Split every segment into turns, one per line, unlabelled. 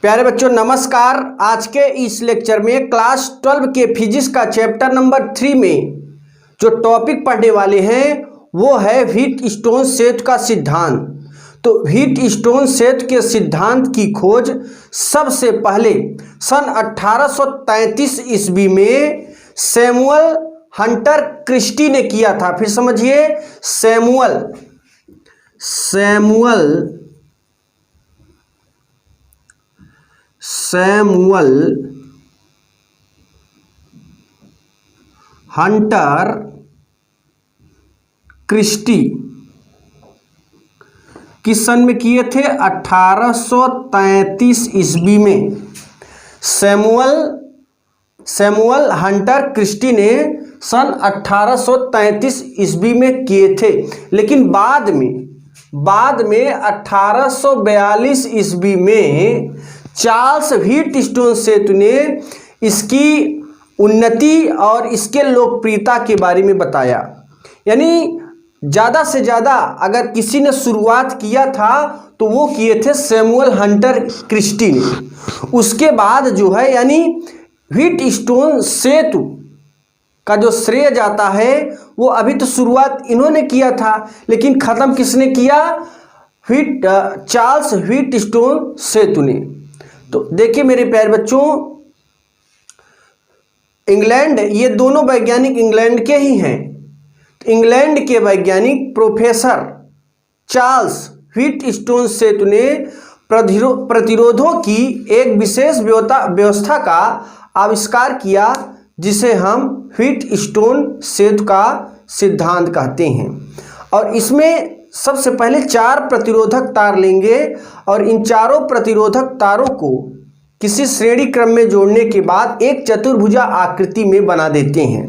प्यारे बच्चों नमस्कार। आज के इस लेक्चर में क्लास 12 के फिजिक्स का चैप्टर नंबर 3 में जो टॉपिक पढ़ने वाले हैं वो है व्हीटस्टोन सेतु का सिद्धांत। तो व्हीटस्टोन सेतु के सिद्धांत की खोज सबसे पहले सन 1833 ईस्वी में सैमुअल हंटर क्रिस्टी ने किया था। फिर समझिए, सैमुअल हंटर क्रिस्टी किस सन में किए थे? 1833 ईस्वी में सैमुअल हंटर क्रिस्टी ने सन 1833 ईस्वी में किए थे। लेकिन बाद में 1842 ईस्वी में चार्ल्स व्हीटस्टोन सेतु ने इसकी उन्नति और इसके लोकप्रियता के बारे में बताया। यानी ज़्यादा से ज़्यादा अगर किसी ने शुरुआत किया था तो वो किए थे सैमुअल हंटर क्रिस्टी ने। उसके बाद जो है यानी व्हीटस्टोन सेतु का जो श्रेय जाता है वो अभी तो शुरुआत इन्होंने किया था, लेकिन ख़त्म किसने किया? चार्ल्स व्हीटस्टोन सेतु ने। तो देखिए मेरे प्यारे बच्चों, इंग्लैंड, ये दोनों वैज्ञानिक इंग्लैंड के ही हैं। इंग्लैंड के वैज्ञानिक प्रोफेसर चार्ल्स व्हीटस्टोन सेतु ने प्रतिरोधों की एक विशेष व्यवस्था का आविष्कार किया जिसे हम व्हीटस्टोन सेतु का सिद्धांत कहते हैं। और इसमें सबसे पहले 4 प्रतिरोधक तार लेंगे और इन चारों प्रतिरोधक तारों को किसी श्रेणी क्रम में जोड़ने के बाद एक चतुर्भुजा आकृति में बना देते हैं।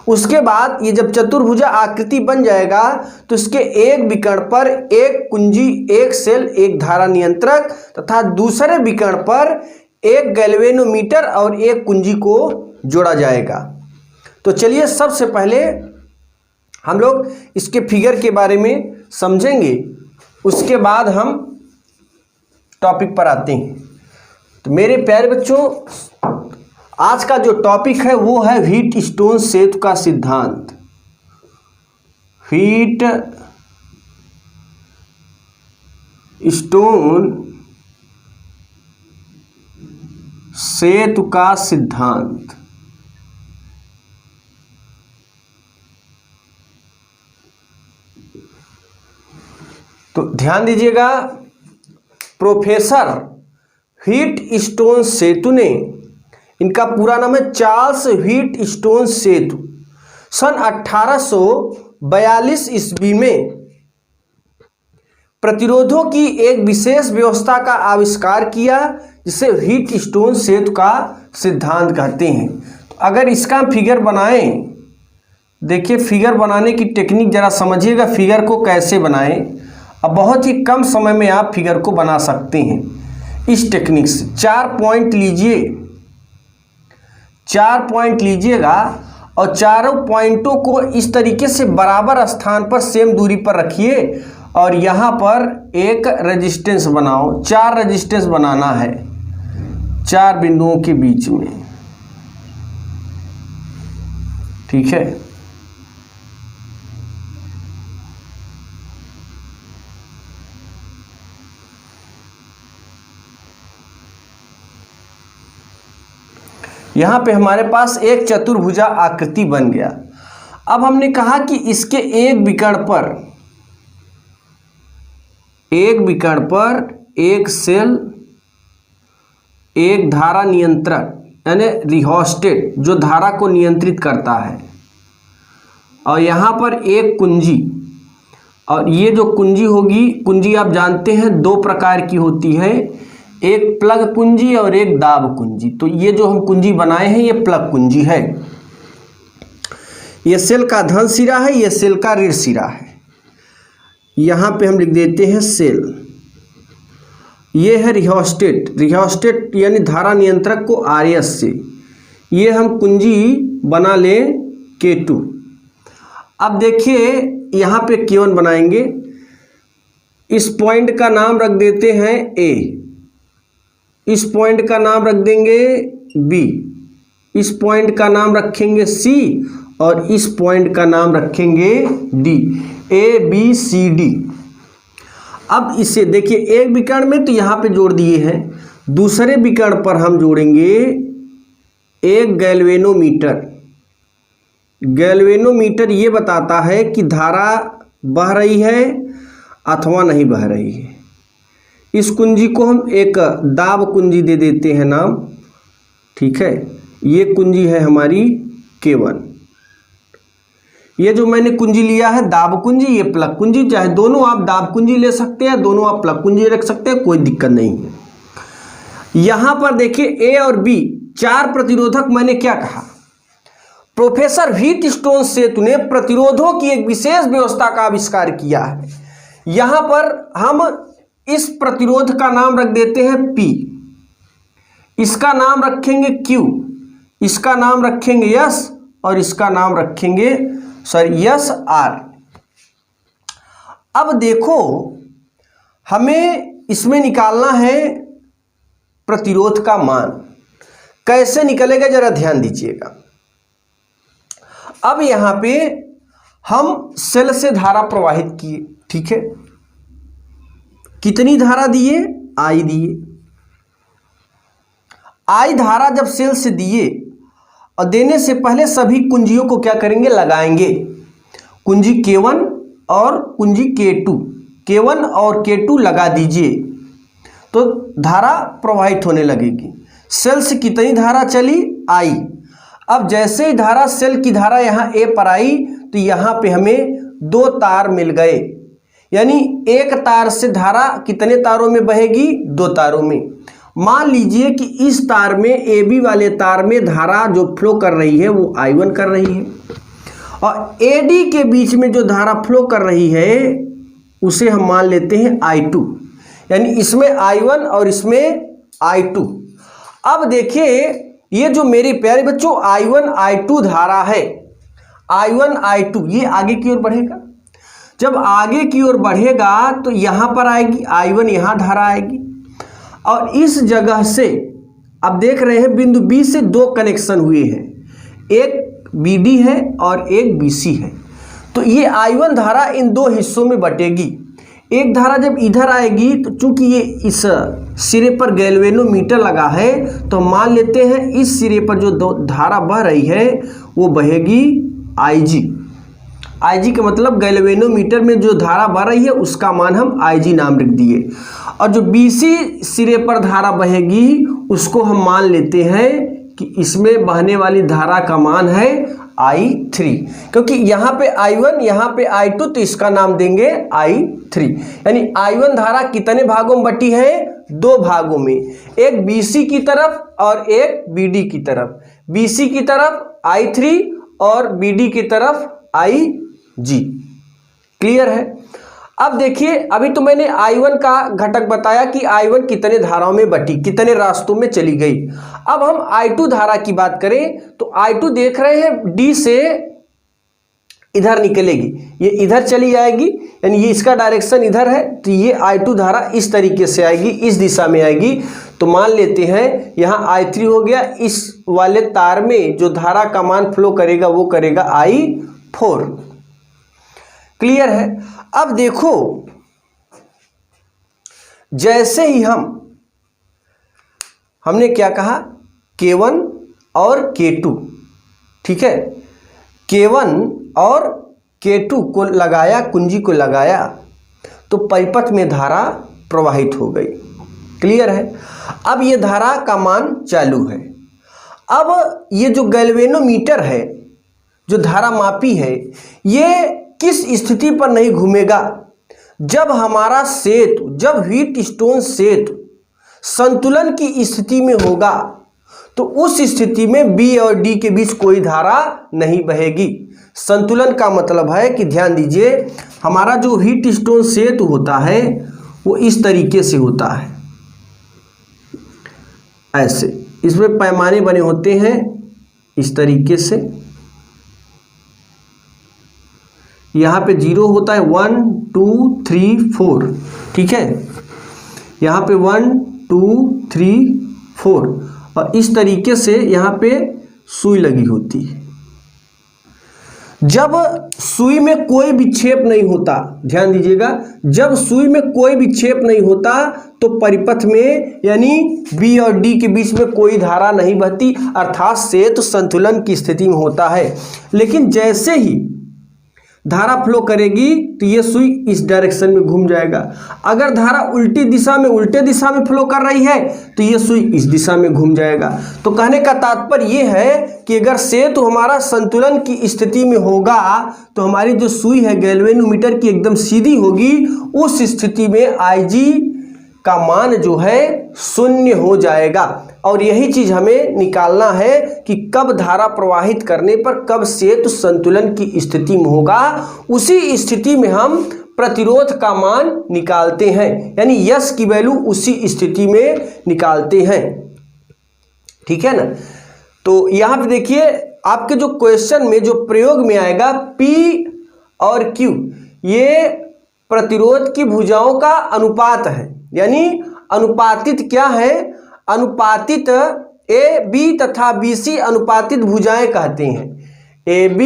उसके बाद ये जब चतुर्भुजा आकृति बन जाएगा तो इसके एक विकर्ण पर एक कुंजी, एक सेल, एक धारा नियंत्रक तथा दूसरे विकर्ण पर एक गैल्वेनोमीटर और एक कुंजी को जोड़ा जाएगा। तो चलिए सबसे पहले हम लोग इसके फिगर के बारे में समझेंगे, उसके बाद हम टॉपिक पर आते हैं। तो मेरे प्यारे बच्चों, आज का जो टॉपिक है वो है व्हीटस्टोन सेतु का सिद्धांत। व्हीटस्टोन सेतु का सिद्धांत। तो ध्यान दीजिएगा, प्रोफेसर व्हीटस्टोन सेतु ने, इनका पूरा नाम है चार्ल्स व्हीटस्टोन सेतु, सन 1842 ईस्वी में प्रतिरोधों की एक विशेष व्यवस्था का आविष्कार किया जिसे व्हीटस्टोन सेतु का सिद्धांत कहते हैं। तो अगर इसका फिगर बनाएं, देखिए फिगर बनाने की टेक्निक जरा समझिएगा, फिगर को कैसे बनाएं। अब बहुत ही कम समय में आप फिगर को बना सकते हैं इस टेक्निक से। 4 पॉइंट लीजिए, 4 पॉइंट लीजिएगा और चारों पॉइंटों को इस तरीके से बराबर स्थान पर सेम दूरी पर रखिए और यहाँ पर एक रेजिस्टेंस बनाओ। 4 रेजिस्टेंस बनाना है 4 बिंदुओं के बीच में, ठीक है। यहाँ पे हमारे पास एक चतुर्भुजा आकृति बन गया। अब हमने कहा कि इसके एक विकर्ण पर एक सेल, एक धारा नियंत्रक यानी रिहोस्टेट जो धारा को नियंत्रित करता है, और यहाँ पर एक कुंजी। और ये जो कुंजी होगी, कुंजी आप जानते हैं 2 प्रकार की होती है, एक प्लग कुंजी और एक दाब कुंजी। तो ये जो हम कुंजी बनाए हैं ये प्लग कुंजी है। ये सेल का धन सिरा है, ये सेल का ऋण सिरा है। यहाँ पे हम लिख देते हैं सेल। ये है रिहोस्टेट यानी धारा नियंत्रक को RS से, ये हम कुंजी बना लें K2। अब देखिए यहाँ पे K1 बनाएंगे, इस पॉइंट का नाम रख देते हैं A। इस पॉइंट का नाम रख देंगे बी, इस पॉइंट का नाम रखेंगे सी और इस पॉइंट का नाम रखेंगे D, A B C D. अब इसे देखिए, एक विकर्ण में तो यहाँ पे जोड़ दिए हैं, दूसरे विकर्ण पर हम जोड़ेंगे एक गैल्वेनोमीटर। गैल्वेनोमीटर ये बताता है कि धारा बह रही है अथवा नहीं बह रही है। इस कुंजी को हम एक दाब कुंजी दे देते हैं नाम, ठीक है। ये कुंजी है हमारी K1। ये जो मैंने कुंजी लिया है दाब कुंजी, ये प्लग कुंजी, चाहे दोनों आप दाब कुंजी ले सकते हैं, दोनों आप प्लग कुंजी रख सकते हैं, कोई दिक्कत नहीं है। यहां पर देखिए A और B 4 प्रतिरोधक। मैंने क्या कहा, प्रोफेसर व्हीटस्टोन सेतु ने प्रतिरोधों की एक विशेष व्यवस्था का आविष्कार किया है। यहां पर हम इस प्रतिरोध का नाम रख देते हैं P, इसका नाम रखेंगे Q, इसका नाम रखेंगे S और इसका नाम रखेंगे SR। अब देखो, हमें इसमें निकालना है प्रतिरोध का मान। कैसे निकलेगा जरा ध्यान दीजिएगा। अब यहां पे हम सेल से धारा प्रवाहित किए, ठीक है। कितनी धारा दिए, I दिए। I धारा जब सेल से दिए और देने से पहले सभी कुंजियों को क्या करेंगे, लगाएंगे। कुंजी K1 और कुंजी K2, K1 और K2 लगा दीजिए तो धारा प्रवाहित होने लगेगी। सेल से कितनी धारा चली, I। अब जैसे ही धारा, सेल की धारा यहाँ A पर आई तो यहाँ पे हमें 2 तार मिल गए, यानी एक तार से धारा कितने तारों में बहेगी, 2 तारों में। मान लीजिए कि इस तार में, AB वाले तार में धारा जो फ्लो कर रही है वो I1 कर रही है और AD के बीच में जो धारा फ्लो कर रही है उसे हम मान लेते हैं I2, यानी इसमें I1 और इसमें I2। अब देखिए, ये जो मेरे प्यारे बच्चों I1 I2 धारा है, I1 I2 ये आगे की ओर बढ़ेगा। जब आगे की ओर बढ़ेगा तो यहाँ पर आएगी I1, यहाँ धारा आएगी और इस जगह से अब देख रहे हैं बिंदु B से 2 कनेक्शन हुए हैं, एक BD है और एक BC है। तो ये I1 धारा इन 2 हिस्सों में बटेगी। एक धारा जब इधर आएगी तो चूंकि ये इस सिरे पर गैल्वेनोमीटर लगा है तो मान लेते हैं इस सिरे पर जो धारा बह रही है वो बहेगी IG। IG का मतलब गैल्वेनोमीटर में जो धारा बह रही है उसका मान हम IG नाम रख दिए और जो BC सिरे पर धारा बहेगी उसको हम मान लेते हैं कि इसमें बहने वाली धारा का मान है I3, क्योंकि यहाँ पे I1 यहाँ पे I2 तो इसका नाम देंगे I3। यानी I1 धारा कितने भागों में बटी है, 2 भागों में, एक BC की तरफ और एक BD की तरफ। BC की तरफ I3 और BD की तरफ IG। क्लियर है। अब देखिए, अभी तो मैंने I1 का घटक बताया कि I1 कितने धाराओं में बटी, कितने रास्तों में चली गई। अब हम I2 धारा की बात करें तो I2 देख रहे हैं D से इधर निकलेगी, ये इधर चली जाएगी, यानी ये इसका डायरेक्शन इधर है तो ये I2 धारा इस तरीके से आएगी, इस दिशा में आएगी। तो मान लेते हैं यहाँ I3 हो गया, इस वाले तार में जो धारा का मान फ्लो करेगा वो करेगा I4। क्लियर है। अब देखो, जैसे ही हमने क्या कहा, K1 और K2, ठीक है, K1 और K2 को लगाया, कुंजी को लगाया तो परिपथ में धारा प्रवाहित हो गई। क्लियर है। अब ये धारा का मान चालू है। अब ये जो गैल्वेनोमीटर है, जो धारा मापी है, ये किस स्थिति पर नहीं घूमेगा, जब हमारा सेतु, जब व्हीटस्टोन सेतु संतुलन की स्थिति में होगा तो उस स्थिति में B और D के बीच कोई धारा नहीं बहेगी। संतुलन का मतलब है कि ध्यान दीजिए, हमारा जो व्हीटस्टोन सेतु होता है वो इस तरीके से होता है, ऐसे, इसमें पैमाने बने होते हैं इस तरीके से। यहाँ पे 0 होता है, 1 2 3 4, ठीक है। यहाँ पे 1 2 3 4 और इस तरीके से यहाँ पे सुई लगी होती है। जब सुई में कोई विक्षेप नहीं होता, ध्यान दीजिएगा, जब सुई में कोई विक्षेप नहीं होता तो परिपथ में यानी बी और डी के बीच में कोई धारा नहीं बहती, अर्थात सेतु संतुलन की स्थिति में होता है। लेकिन जैसे ही धारा फ्लो करेगी तो ये सुई इस डायरेक्शन में घूम जाएगा। अगर धारा उल्टी दिशा में, उल्टे दिशा में फ्लो कर रही है तो ये सुई इस दिशा में घूम जाएगा। तो कहने का तात्पर्य ये है कि अगर सेतु हमारा संतुलन की स्थिति में होगा तो हमारी जो सुई है गैल्वेनोमीटर की एकदम सीधी होगी। उस स्थिति में IG का मान जो है 0 हो जाएगा। और यही चीज हमें निकालना है कि कब धारा प्रवाहित करने पर कब सेतु संतुलन की स्थिति में होगा। उसी स्थिति में हम प्रतिरोध का मान निकालते हैं, यानी यस की वैल्यू उसी स्थिति में निकालते हैं। ठीक है ना। तो यहां पे देखिए आपके जो क्वेश्चन में जो प्रयोग में आएगा P और Q ये प्रतिरोध की भुजाओं का अनुपात है, यानी अनुपातित क्या है, अनुपातित AB तथा BC अनुपातित भुजाएं कहते हैं। AB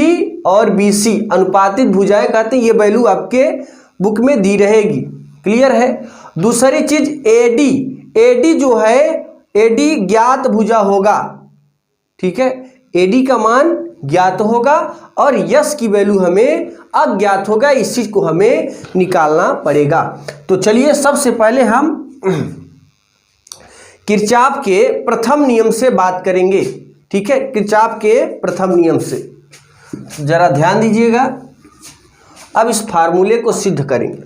और BC अनुपातित भुजाएं कहते हैं। ये वैल्यू आपके बुक में दी रहेगी, क्लियर है। दूसरी चीज AD जो है, AD ज्ञात भुजा होगा, ठीक है, AD का मान ज्ञात होगा और यस की वैल्यू हमें अज्ञात होगा। इस चीज को हमें निकालना पड़ेगा। तो चलिए सबसे पहले हम किरचॉफ के प्रथम नियम से बात करेंगे। ठीक है, किरचॉफ के प्रथम नियम से जरा ध्यान दीजिएगा। अब इस फार्मूले को सिद्ध करेंगे।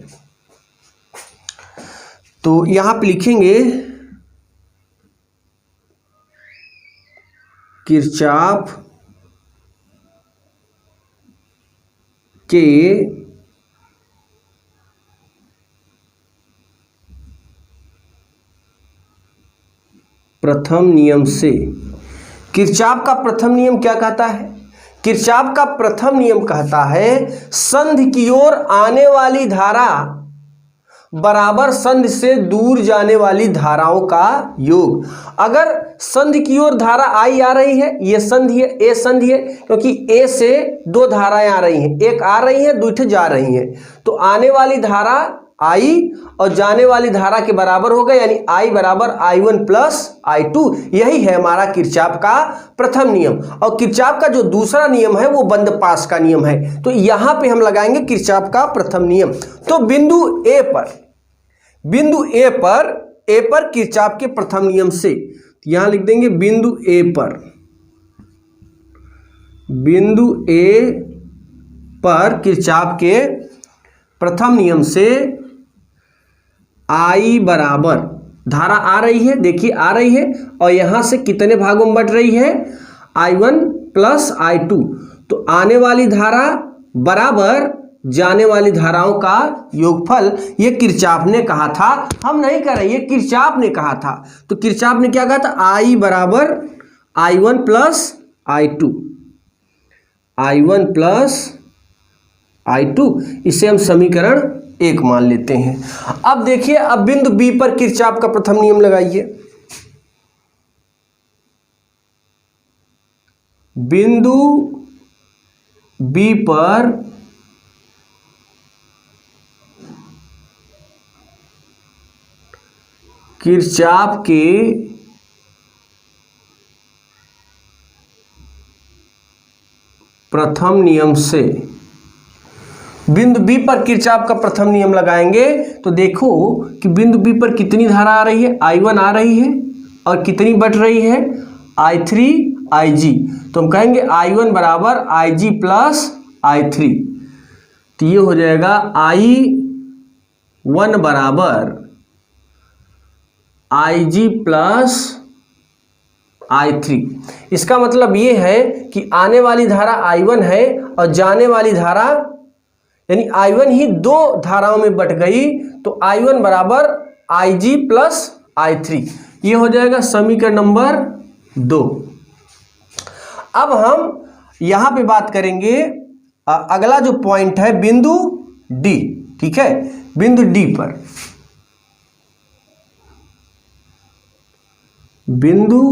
तो यहां पे लिखेंगे किरचॉफ के प्रथम नियम से। किरचॉफ का प्रथम नियम क्या कहता है? किरचॉफ का प्रथम नियम कहता है संधि की ओर आने वाली धारा बराबर संधि से दूर जाने वाली धाराओं का योग। अगर संधि की ओर धारा आई आ रही है, ये संधि है, ए संधि है, क्योंकि ए से दो धाराएं आ रही हैं, एक आ रही है, दूसरी जा रही हैं, तो आने वाली धारा आई और जाने वाली धारा के बराबर होगा, यानी I बराबर I1 प्लस I2। यही है हमारा किरचॉफ का प्रथम नियम। और किरचॉफ का जो दूसरा नियम है वो बंद पास का नियम है। तो यहां पे हम लगाएंगे किरचॉफ का प्रथम नियम। तो बिंदु ए पर किरचॉफ के प्रथम नियम से यहां लिख देंगे बिंदु ए पर किरचॉफ के प्रथम नियम से I बराबर धारा आ रही है, देखिए आ रही है, और यहां से कितने भागों में बट रही है, I1 प्लस I2। तो आने वाली धारा बराबर जाने वाली धाराओं का योगफल, ये किरचॉफ ने कहा था, हम नहीं कर रहे, ये किरचॉफ ने कहा था। तो किरचॉफ ने क्या कहा था, I बराबर I1 plus I2, I1 plus I2। इसे हम समीकरण 1 मान लेते हैं। अब देखिए, अब बिंदु बी पर किरचॉफ का प्रथम नियम लगाइए। बिंदु बी पर किरचॉफ के प्रथम नियम से, बिंदु बी पर किरचॉफ का प्रथम नियम लगाएंगे तो देखो कि बिंदु बी पर कितनी धारा आ रही है, I1 आ रही है, और कितनी बट रही है, I3 IG। तो हम कहेंगे I1 बराबर IG प्लस I3। तो ये हो जाएगा I1 बराबर IG प्लस I3। इसका मतलब ये है कि आने वाली धारा I1 है और जाने वाली धारा, यानी I1 ही दो धाराओं में बट गई, तो I1 बराबर IG प्लस I3। ये हो जाएगा समीकरण नंबर 2। अब हम यहां पे बात करेंगे अगला जो पॉइंट है बिंदु डी। ठीक है, बिंदु डी पर बिंदु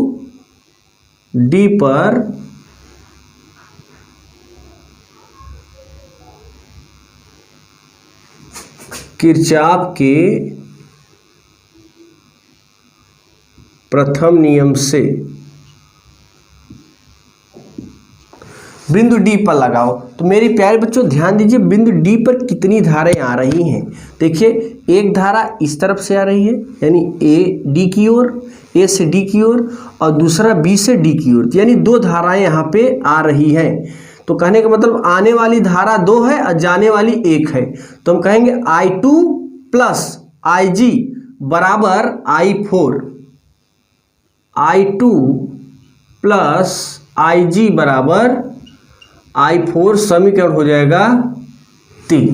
डी पर किरचॉफ के प्रथम नियम से बिंदु डी पर लगाओ। तो मेरे प्यारे बच्चों ध्यान दीजिए, बिंदु डी पर कितनी धाराएं आ रही हैं। देखिए, एक धारा इस तरफ से आ रही है, यानी ए डी की ओर, ए से डी की ओर, और दूसरा बी से डी की ओर, यानी दो धाराएं यहाँ पे आ रही हैं। तो कहने का मतलब आने वाली धारा 2 है और जाने वाली 1 है। तो हम कहेंगे I2 प्लस IG बराबर I4, I2 प्लस IG बराबर I4, समीकरण हो जाएगा 3।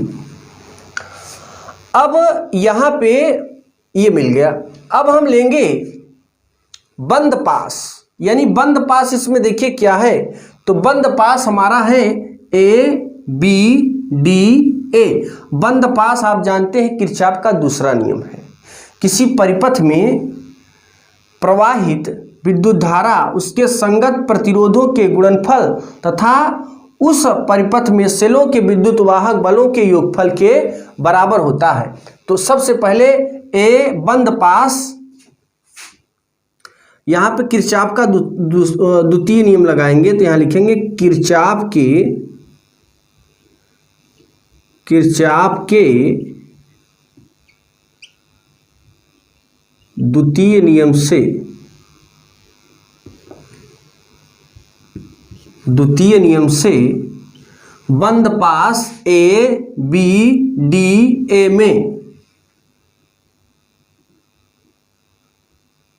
अब यहां पे ये मिल गया। अब हम लेंगे बंद पास, यानी बंद पास इसमें देखिए क्या है। तो बंद पास हमारा है ABDA। बंद पास आप जानते हैं किरचॉफ का दूसरा नियम है। किसी परिपथ में प्रवाहित विद्युत धारा उसके संगत प्रतिरोधों के गुणनफल तथा उस परिपथ में सेलों के विद्युत वाहक बलों के योगफल के बराबर होता है। तो सबसे पहले ए बंद पास, यहां पे किरचॉफ का द्वितीय नियम लगाएंगे। तो यहां लिखेंगे किरचॉफ के द्वितीय नियम से बंद पास ABDA में,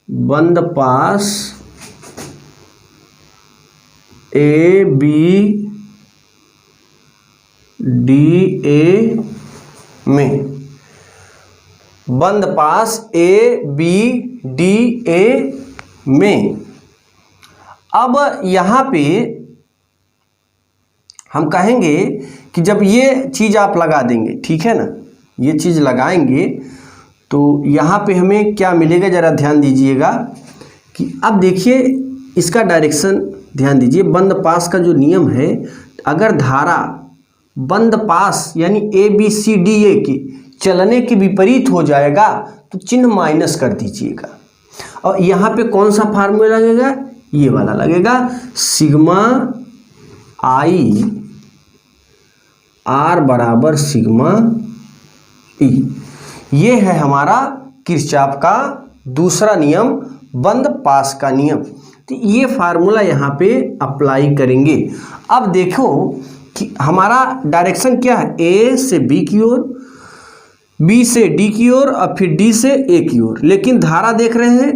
बंद पास ABDA में, बंद पास ABDA में। अब यहां पे हम कहेंगे कि जब ये चीज आप लगा देंगे, ठीक है ना, ये चीज लगाएंगे तो यहाँ पे हमें क्या मिलेगा, ज़रा ध्यान दीजिएगा कि अब देखिए इसका डायरेक्शन ध्यान दीजिए। बंद पास का जो नियम है, अगर धारा बंद पास यानी ABCDA की चलने के विपरीत हो जाएगा तो चिन्ह माइनस कर दीजिएगा। और यहाँ पे कौन सा फार्मूला लगेगा, ये वाला लगेगा, सिग्मा I R बराबर सिग्मा E। ये है हमारा किरचॉफ का दूसरा नियम, बंद पास का नियम। तो ये फार्मूला यहाँ पे अप्लाई करेंगे। अब देखो कि हमारा डायरेक्शन क्या है, ए से बी की ओर, बी से डी की ओर और फिर डी से ए की ओर। लेकिन धारा देख रहे हैं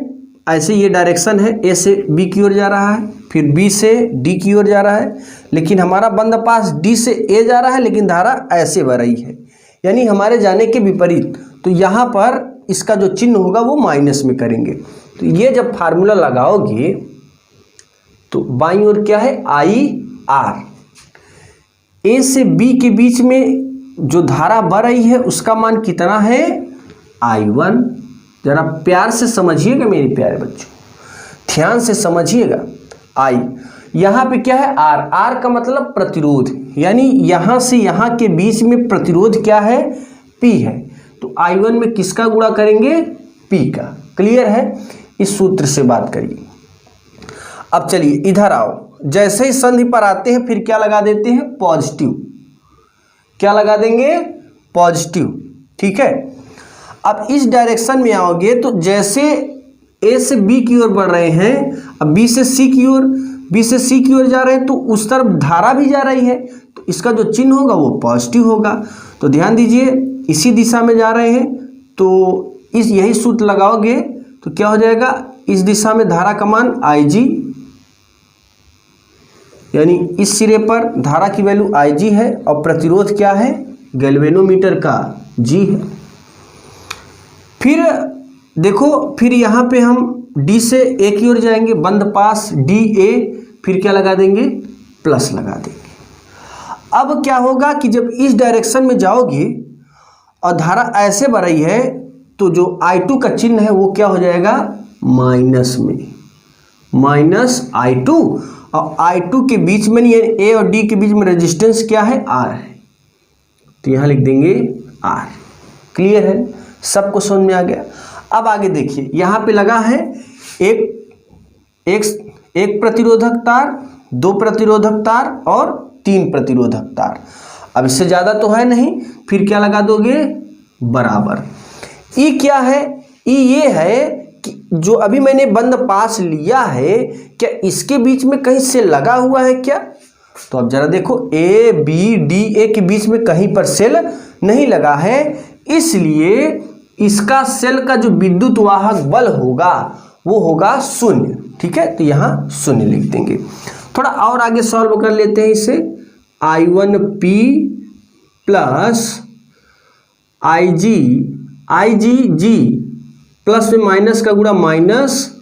ऐसे, ये डायरेक्शन है, ए से बी की ओर जा रहा है, फिर बी से डी की ओर जा रहा है। लेकिन हमारा बंद पास डी से ए जा रहा है, लेकिन धारा ऐसे बह रही है, यानी हमारे जाने के विपरीत। तो यहाँ पर इसका जो चिन्ह होगा वो माइनस में करेंगे। तो ये जब फार्मूला लगाओगे तो बाईं ओर क्या है, IR। ए से बी के बीच में जो धारा बह रही है उसका मान कितना है, I1। जरा प्यार से समझिएगा मेरे प्यारे बच्चों, ध्यान से समझिएगा। I यहाँ पे क्या है, R का मतलब प्रतिरोध, यानी यहाँ से यहाँ के बीच में प्रतिरोध क्या है, P है। तो I1 में किसका गुणा करेंगे, P का। क्लियर है, इस सूत्र से बात करिए। अब चलिए इधर आओ, जैसे ही संधि पर आते हैं फिर क्या लगा देते हैं, पॉजिटिव। क्या लगा देंगे, पॉजिटिव, ठीक है। अब इस डायरेक्शन में आओगे तो जैसे ए से बी की ओर बढ़ रहे हैं, अब बी से सी की ओर, बी से सी की ओर जा रहे हैं तो उस तरफ धारा भी जा रही है, तो इसका जो चिन्ह होगा वो पॉजिटिव होगा। तो ध्यान दीजिए, इसी दिशा में जा रहे हैं तो इस यही सूत्र लगाओगे तो क्या हो जाएगा, इस दिशा में धारा का मान IG, यानी इस सिरे पर धारा की वैल्यू IG है और प्रतिरोध क्या है, गैल्वेनोमीटर का G है। फिर देखो, फिर यहाँ पे हम D से A की ओर जाएंगे, बंद पास DA, फिर क्या लगा देंगे, प्लस लगा देंगे। अब क्या होगा कि जब इस डायरेक्शन में जाओगे और धारा ऐसे बढ़ रही है तो जो I2 का चिन्ह है वो क्या हो जाएगा, माइनस में। माइनस I2, और I2 के बीच में ये A और D के बीच में रेजिस्टेंस क्या है, R है, तो यहाँ लिख देंगे R। क्लियर है, सबको समझ में आ गया। अब आगे देखिए, यहाँ पे लगा है एक प्रतिरोधक तार, 2 प्रतिरोधक तार और 3 प्रतिरोधक तार। अब इससे ज़्यादा तो है नहीं, फिर क्या लगा दोगे, बराबर। ई क्या है, ई ये है कि जो अभी मैंने बंद पास लिया है, क्या इसके बीच में कहीं से लगा हुआ है क्या? तो अब जरा देखो, ए बी डी ए के बीच में कहीं पर सेल नहीं लगा है, इसलिए इसका सेल का जो विद्युत वाहक बल होगा वो होगा 0। ठीक है, तो यहाँ 0 लिख देंगे। थोड़ा और आगे सॉल्व कर लेते हैं इसे। I1P प्लस IG प्लस में माइनस का गुणा माइनस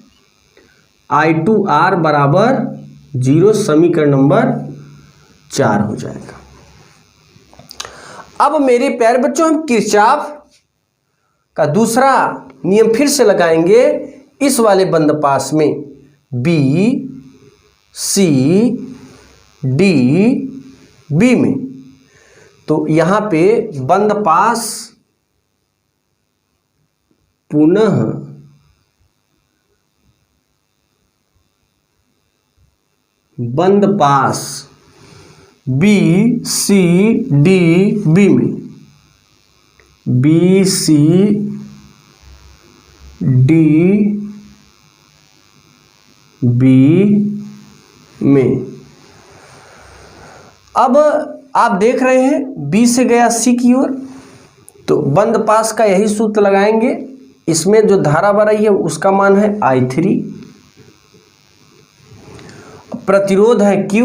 I2R बराबर 0, समीकरण नंबर 4 हो जाएगा। अब मेरे प्यारे बच्चों, हम किरचॉफ का दूसरा नियम फिर से लगाएंगे इस वाले बंद पास में, B C D B में। तो यहाँ पे बंद पास पुनः बंद पास B C D B में, B C D B में। अब आप देख रहे हैं B से गया C की ओर, तो बंद पास का यही सूत्र लगाएंगे। इसमें जो धारा बह रही है उसका मान है I3, प्रतिरोध है Q,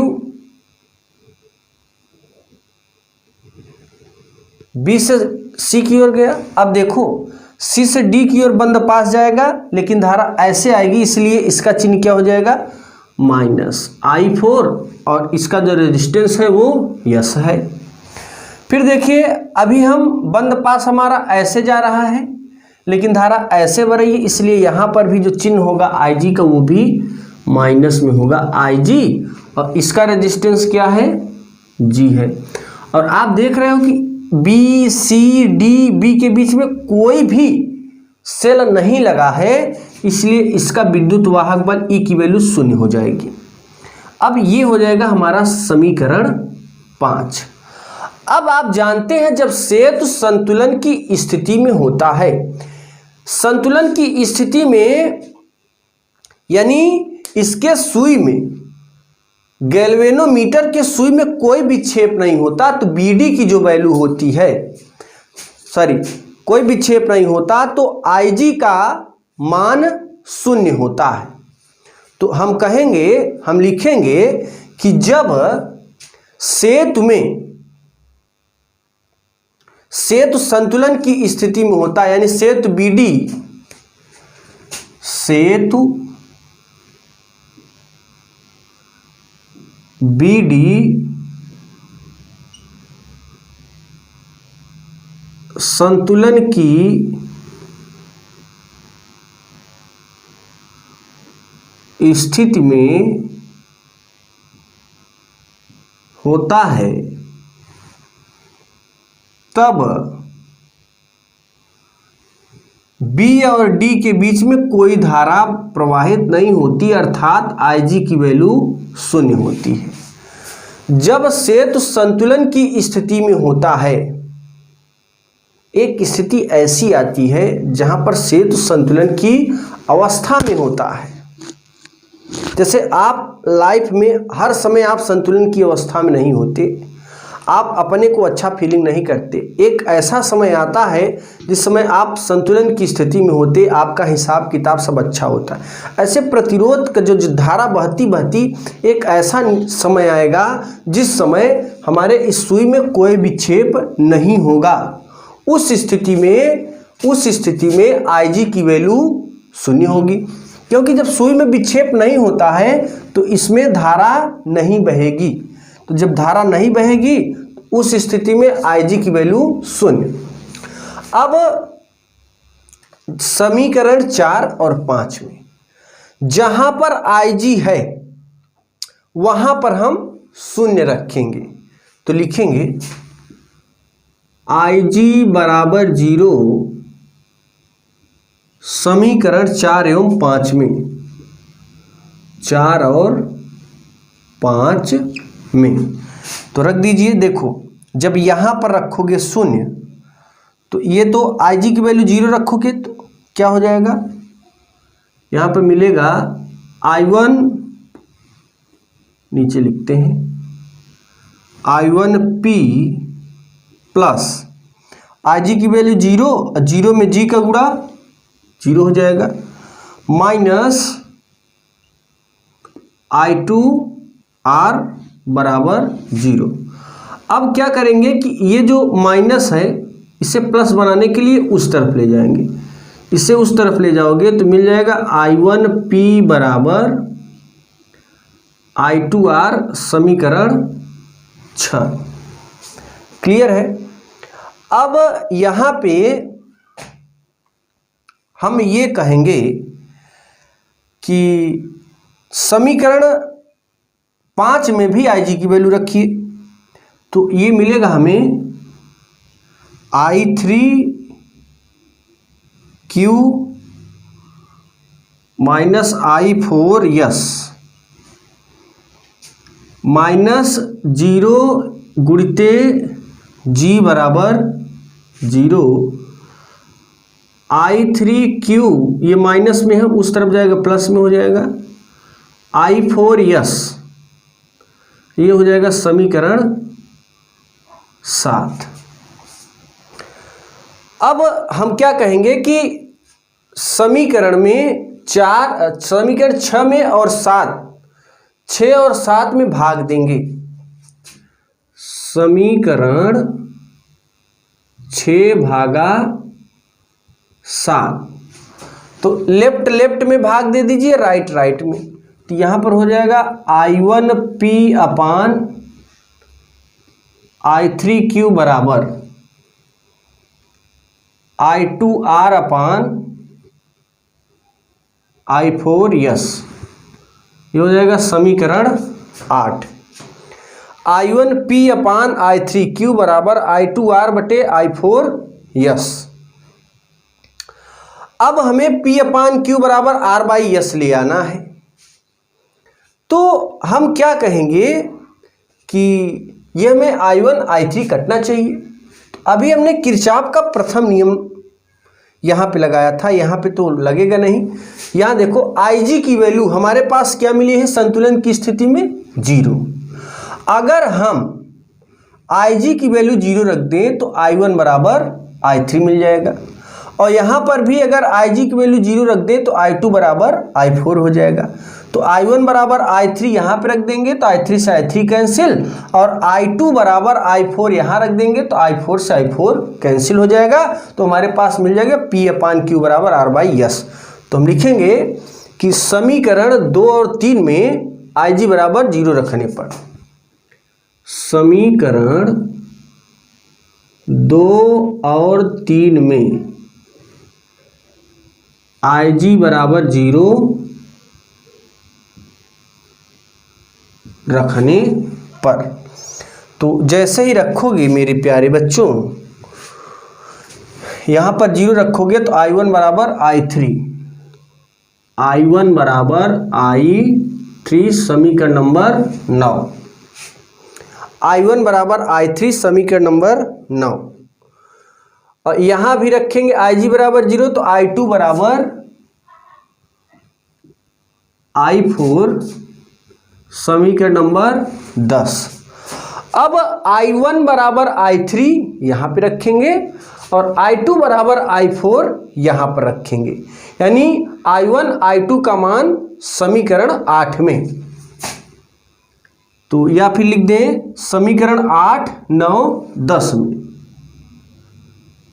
B से C की ओर गया। अब देखो, C से D की ओर बंद पास जाएगा, लेकिन धारा ऐसे आएगी, इसलिए इसका चिन्ह क्या हो जाएगा, माइनस I4, और इसका जो रेजिस्टेंस है वो यस है। फिर देखिए, अभी हम बंद पास हमारा ऐसे जा रहा है, लेकिन धारा ऐसे बह रही है, इसलिए यहाँ पर भी जो चिन्ह होगा IG का वो भी माइनस में होगा IG, और इसका रेजिस्टेंस क्या है, G है। और आप देख रहे हो कि B C D B के बीच में कोई भी सेल नहीं लगा है, इसलिए इसका विद्युत वाहक बल E की वैल्यू 0 हो जाएगी। अब ये हो जाएगा हमारा समीकरण 5। अब आप जानते हैं, जब सेतु संतुलन की स्थिति में होता है, संतुलन की स्थिति में यानी इसके सुई में, गैल्वेनोमीटर के सुई में कोई विक्षेप नहीं होता, तो BD की जो वैल्यू होती है, कोई विक्षेप नहीं होता, तो IG का मान 0 होता है। तो हम कहेंगे, हम लिखेंगे कि जब सेतु संतुलन की स्थिति में होता है, यानी सेतु BD संतुलन की स्थिति में होता है, तब B और D के बीच में कोई धारा प्रवाहित नहीं होती, अर्थात IG की वैल्यू 0 होती है। जब सेतु संतुलन की स्थिति में होता है, एक स्थिति ऐसी आती है जहां पर सेतु संतुलन की अवस्था में होता है। जैसे आप लाइफ में हर समय आप संतुलन की अवस्था में नहीं होते, आप अपने को अच्छा फीलिंग नहीं करते। एक ऐसा समय आता है जिस समय आप संतुलन की स्थिति में होते, आपका हिसाब किताब सब अच्छा होता है। ऐसे प्रतिरोध का जो धारा बहती बहती एक ऐसा समय आएगा जिस समय हमारे इस सुई में कोई विक्षेप नहीं होगा। उस स्थिति में IG की वैल्यू 0 होगी, क्योंकि जब सुई में विक्षेप नहीं होता है तो इसमें धारा नहीं बहेगी। तो जब धारा नहीं बहेगी उस स्थिति में IG की वैल्यू 0। अब समीकरण 4 और 5 में, जहां पर IG है वहां पर हम शून्य रखेंगे। तो लिखेंगे IG बराबर 0 समीकरण 4 एवं 5 में, 4 और 5 में। तो रख दीजिए। देखो जब यहां पर रखोगे शून्य तो ये तो IG की वैल्यू 0 रखोगे तो क्या हो जाएगा, यहां पर मिलेगा I1, नीचे लिखते हैं I1P प्लस IG की वैल्यू 0, 0 में G का गुणा 0 हो जाएगा, माइनस I2R बराबर 0। अब क्या करेंगे कि ये जो माइनस है इसे प्लस बनाने के लिए उस तरफ ले जाएंगे, इसे उस तरफ ले जाओगे तो मिल जाएगा I1P बराबर I2R समीकरण 6। क्लियर है। अब यहां पे हम ये कहेंगे कि समीकरण 5 में भी IG की वैल्यू रखिए, तो ये मिलेगा हमें I3Q minus I4S minus 0 गुणिते G बराबर 0, I3Q ये माइनस में है उस तरफ जाएगा प्लस में हो जाएगा, I4S ये हो जाएगा समीकरण 7। अब हम क्या कहेंगे कि समीकरण में समीकरण 6 में और 7, 6 और 7 में भाग देंगे। समीकरण 6 भागा 7, तो लेफ्ट लेफ्ट में भाग दे दीजिए, राइट राइट में। तो यहां पर हो जाएगा I1P अपान I3Q बराबर I2R अपान I4S, ये हो जाएगा समीकरण 8। I1P अपान I3Q बराबर I2R बटे I4S। अब हमें P अपान Q बराबर R बाई S ले आना है। तो हम क्या कहेंगे कि यह हमें I1 I3 कटना चाहिए। तो अभी हमने किरचॉफ का प्रथम नियम यहाँ पे लगाया था, यहाँ पे तो लगेगा नहीं। यहाँ देखो IG की वैल्यू हमारे पास क्या मिली है संतुलन की स्थिति में 0। अगर हम IG की वैल्यू 0 रख दें तो I1 बराबर I3 मिल जाएगा, और यहाँ पर भी अगर IG की वैल्यू 0 रख दें तो I2 बराबर I4 हो जाएगा। तो I1 बराबर I3 यहाँ पे रख देंगे तो I3 से I3 कैंसिल, और I2 बराबर I4 यहाँ रख देंगे तो I4 से I4 कैंसिल हो जाएगा। तो हमारे पास मिल जाएगा P अपान Q बराबर R बाई S। तो हम लिखेंगे कि समीकरण 2 और 3 में IG बराबर 0 रखने पर, समीकरण 2 और 3 में IG बराबर 0 रखने पर, तो जैसे ही रखोगे मेरे प्यारे बच्चों, यहाँ पर 0 रखोगे तो I1 बराबर I3, I1 बराबर I3 समीकरण नंबर 9, I1 बराबर I3 समीकरण नंबर 9। और यहाँ भी रखेंगे IG बराबर 0 तो I2 बराबर I4 समीकरण नंबर 10। अब I1 बराबर I3 यहाँ पे रखेंगे और I2 बराबर I4 यहाँ पर रखेंगे, यानी I1 I2 का मान समीकरण 8 में। तो या फिर लिख दें समीकरण 8, 9, 10 में,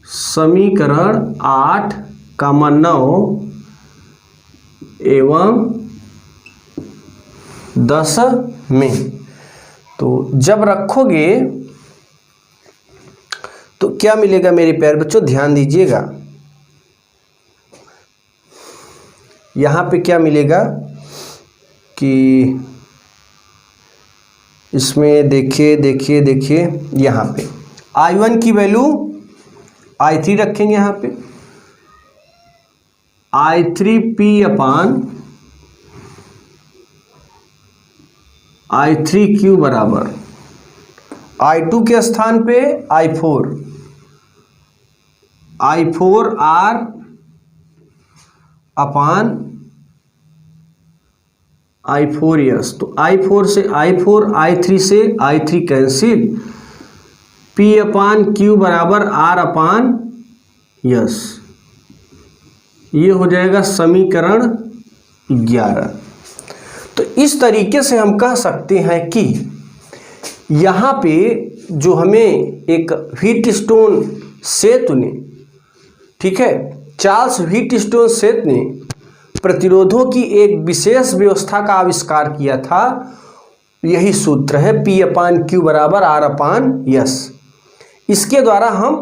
समीकरण 8, 9 एवं 10 में। तो जब रखोगे तो क्या मिलेगा मेरे प्यारे बच्चों, ध्यान दीजिएगा। यहाँ पे क्या मिलेगा कि इसमें देखिए यहाँ पे I1 की वैल्यू I3 रखेंगे, यहाँ पे I3P अपान I3Q बराबर I2 के स्थान पे I4R अपान I4S। तो I4 से I4, I3 से I3 कैंसिल, P अपान Q बराबर R अपान S। ये हो जाएगा समीकरण 11। तो इस तरीके से हम कह सकते हैं कि यहाँ पे जो हमें एक व्हीटस्टोन सेतु ने, ठीक है, चार्ल्स व्हीटस्टोन सेतु ने प्रतिरोधों की एक विशेष व्यवस्था का आविष्कार किया था, यही सूत्र है P अपान Q बराबर R अपान S। इसके द्वारा हम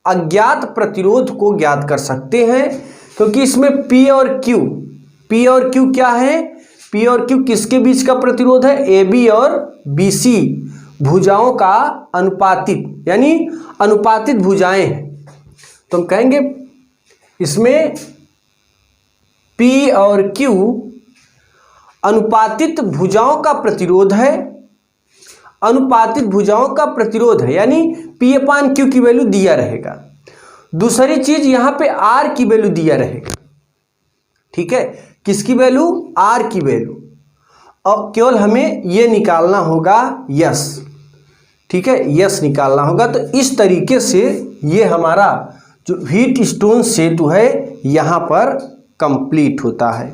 अज्ञात प्रतिरोध को ज्ञात कर सकते हैं, क्योंकि इसमें P और Q क्या है? P और Q किसके बीच का प्रतिरोध है? AB और BC भुजाओं का अनुपातिक, यानी अनुपातित भुजाएं हैं। तो हम कहेंगे इसमें P और Q अनुपातित भुजाओं का प्रतिरोध है, अनुपातित भुजाओं का प्रतिरोध है, यानी P अपान Q की वैल्यू दिया रहेगा। दूसरी चीज यहाँ पे R की वैल्यू दिया रहेगा, ठीक है, किसकी वैल्यू? R की वैल्यू। अब केवल हमें ये निकालना होगा यस, ठीक है, यस निकालना होगा। तो इस तरीके से ये हमारा जो व्हीटस्टोन सेतु है यहाँ पर कंप्लीट होता है।